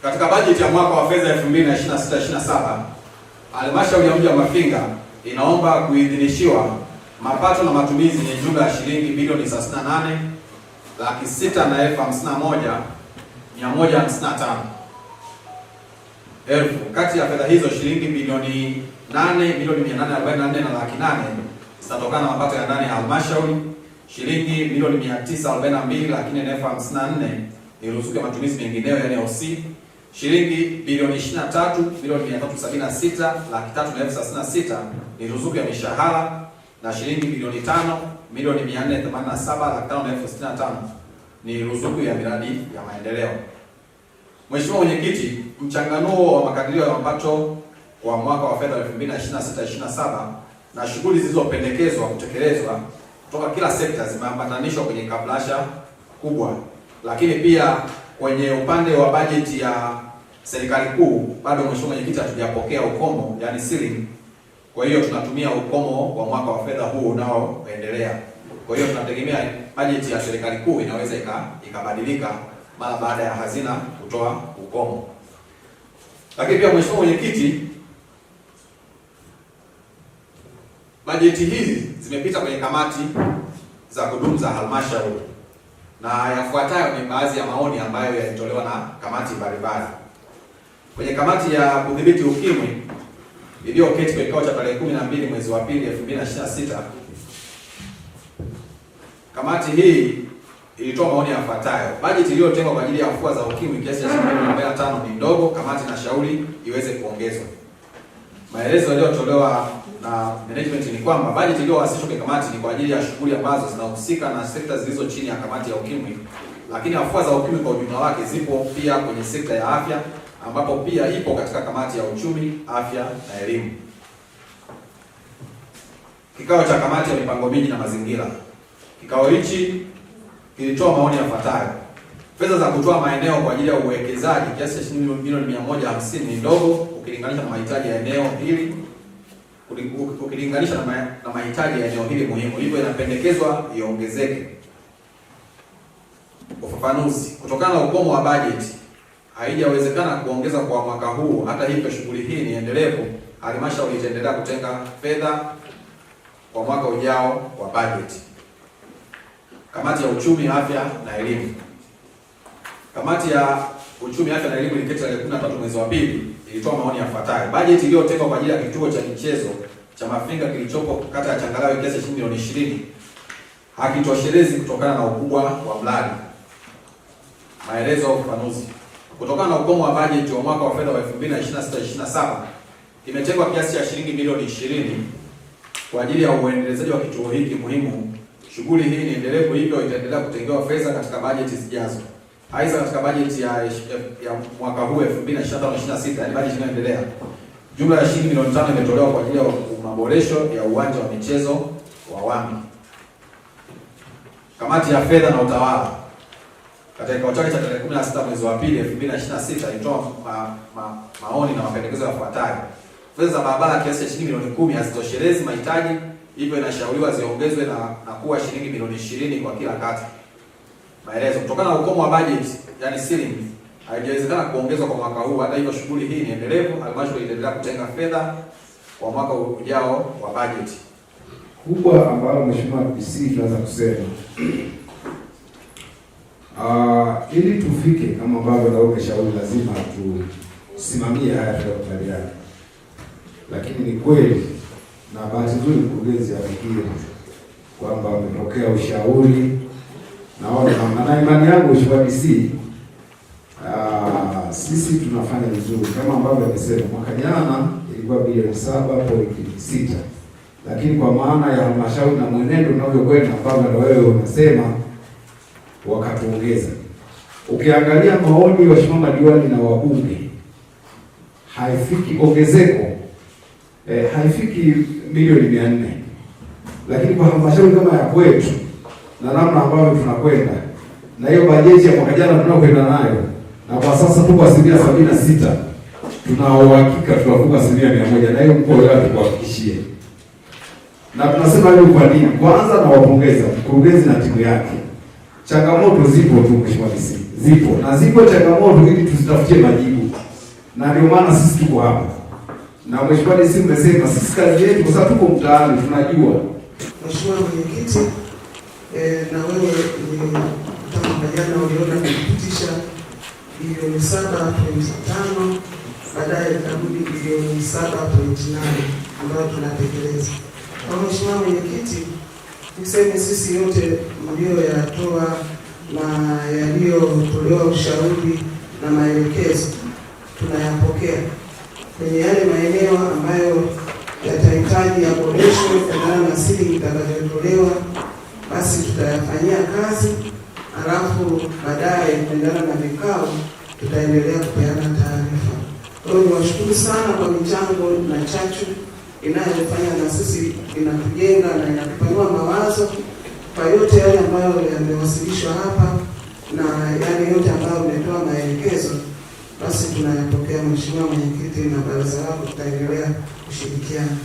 Katika bajeti ya mwaka wa fedha 2026/27, Halmashauri ya Mji wa Mafinga inaomba kuidhinishiwa mapato na matumizi yenye jumla ya shilingi bilioni 38,651,155 elfu. Kati ya fedha hizo shilingi bilioni 8,844,800 zitatokana na mapato ya ndani ya halmashauri, shilingi milioni 942,454 ni ruzuku ya matumizi mengineyo yani OC, shilingi bilioni 23,376,336,036 ni ruzuku ya mishahara, na shilingi bilioni 5,487,565 ni ruzuku ya miradi ya maendeleo. Mheshimiwa Mwenyekiti, mchanganuo wa makadirio ya mapato kwa mwaka wa fedha 2026/27 na shughuli zilizopendekezwa kutekelezwa kutoka kila sekta zimeambatanishwa kwenye kabrasha kubwa, lakini pia kwenye upande wa bajeti ya serikali kuu bado Mheshimiwa Mwenyekiti hatujapokea ukomo yani ceiling. Kwa hiyo tunatumia ukomo wa mwaka wa fedha huu unaoendelea. Kwa hiyo tunategemea bajeti ya serikali kuu inaweza ikabadilika mara baada ya hazina kutoa ukomo. Lakini pia Mheshimiwa Mwenyekiti, bajeti hizi zimepita kwenye kamati za kudumu za halmashauri, na yafuatayo ni baadhi ya maoni ambayo yalitolewa na kamati mbalimbali. Kwenye kamati ya kudhibiti ukimwi iliyoketi kwa kikao cha tarehe 12 mwezi wa 2 2026, kamati hii ilitoa maoni yafuatayo: bajeti iliyotengwa kwa ajili ya afua za ukimwi kiasi cha shilingi milioni 45 ni ndogo, kamati na shauri iweze kuongezwa. Maelezo yaliyotolewa na management ni kwamba bajeti iliyowasilishwa kwa kamati ni kwa ajili ya shughuli ambazo zinahusika na sekta zilizo chini ya kamati ya ukimwi, lakini afua za ukimwi kwa ujumla wake zipo pia kwenye sekta ya afya, ambapo pia ipo katika kamati ya uchumi, afya na elimu. Kikao cha kamati ya mipango miji na mazingira. Kikao hichi kilitoa maoni yafuatayo: fedha za kutoa maeneo kwa ajili ya uwekezaji kiasi cha shilingi milioni 150 ni ndogo ukilinganisha na mahitaji ya eneo hili muhimu, hivyo inapendekezwa iongezeke. Ufafanuzi: kutokana na ukomo wa bajeti haijawezekana kuongeza kwa mwaka huu. Hata hivyo, shughuli hii ni endelevu. Halmashauri itaendelea kutenga fedha kwa mwaka ujao wa bajeti. Kamati ya uchumi, afya na elimu. Kamati ya uchumi, afya na elimu iliketi tarehe 13 mwezi wa 2 ilitoa maoni yafuatayo: bajeti iliyotengwa kwa ajili ya kituo cha michezo cha Mafinga kilichopo kata ya Changalawe kiasi cha milioni 20 hakitoshelezi kutokana na ukubwa wa mradi. Maelezo au ufafanuzi: kutokana na ukomo wa bajeti wa mwaka wa fedha wa 2026/27 imetengwa kiasi cha shilingi milioni 20 kwa ajili ya uendelezaji wa kituo hiki muhimu. Shughuli hii ni endelevu, hivyo itaendelea kutengewa fedha katika bajeti zijazo. Aidha, katika bajeti ya mwaka huu 2025/26, yani bajeti inayoendelea, jumla ya shilingi milioni 5 imetolewa kwa ajili ya maboresho ya uwanja wa michezo wa Wami. Kamati ya fedha na utawala katika kikao chake cha tarehe 16 mwezi wa 2 2026 ilitoa maoni na mapendekezo yafuatayo: fedha za barabara kiasi cha shilingi milioni 10 hazitoshelezi mahitaji, hivyo inashauriwa ziongezwe na kuwa shilingi milioni 20 kwa kila kata. Maelezo: kutokana na ukomo wa bajeti yani ceiling haijawezekana kuongezwa kwa mwaka huu. Hata hivyo, shughuli hii ni endelevu. Halmashauri itaendelea kutenga fedha kwa mwaka ujao wa bajeti. Kubwa ambalo Mheshimiwa PC tunaweza kusema ili tufike kama ambavyo na umeshauri, lazima tusimamie haya tunayokubaliana. Lakini ni kweli na bahati nzuri mkurugenzi afikiri kwamba umepokea ushauri na imani yangu Mheshimiwa DC, sisi tunafanya vizuri kama ambavyo amesema. Mwaka jana ilikuwa bilioni 7.6, lakini kwa maana ya halmashauri na mwenendo unavyokwenda ambavyo na wewe unasema wakatuongeza. Ukiangalia maoni ya Mheshimiwa madiwani na wabunge, haifiki ongezeko haifiki milioni 400, lakini kwa halmashauri kama ya kwetu na namna ambavyo tunakwenda na hiyo bajeti ya mwaka jana tunakwenda nayo, na kwa sasa tuko 76%, tuna uhakika tunavuka 100%, na hiyo mkoa wetu kuhakikishie. Na tunasema hiyo kwa nini? Kwanza na wapongeza mkurugenzi na timu yake. Changamoto zipo tu Mheshimiwa DC, zipo changamoto, ili tuzitafutie majibu. na ndio maana sisi tuko hapa. Na Mheshimiwa DC mmesema sisi kazi yetu kwa sababu tuko mtaani tunajua. Mheshimiwa Mwenyekiti, na wewe ni kama jana uliona kupitisha bilioni 7.5 baadaye ikarudi bilioni 7.8 ambayo tunatekeleza. Kwa Mheshimiwa Mwenyekiti, niseme sisi yote mlioyatoa na yaliyotolewa ushauri na maelekezo tunayapokea. Kwenye yale maeneo ambayo yatahitaji yaboreshwe kulingana na siri itakayotolewa, basi tutayafanyia kazi, halafu baadaye kuendana na vikao tutaendelea kupeana taarifa. Kwa hiyo niwashukuru sana kwa michango na chachu inayofanya na sisi inatujenga na inatupanua mawazo kwa yote yale ambayo yamewasilishwa hapa na yale yote ambayo umetoa maelekezo, basi tunayapokea Mheshimiwa Mwenyekiti, na baraza lako tutaendelea kushirikiana.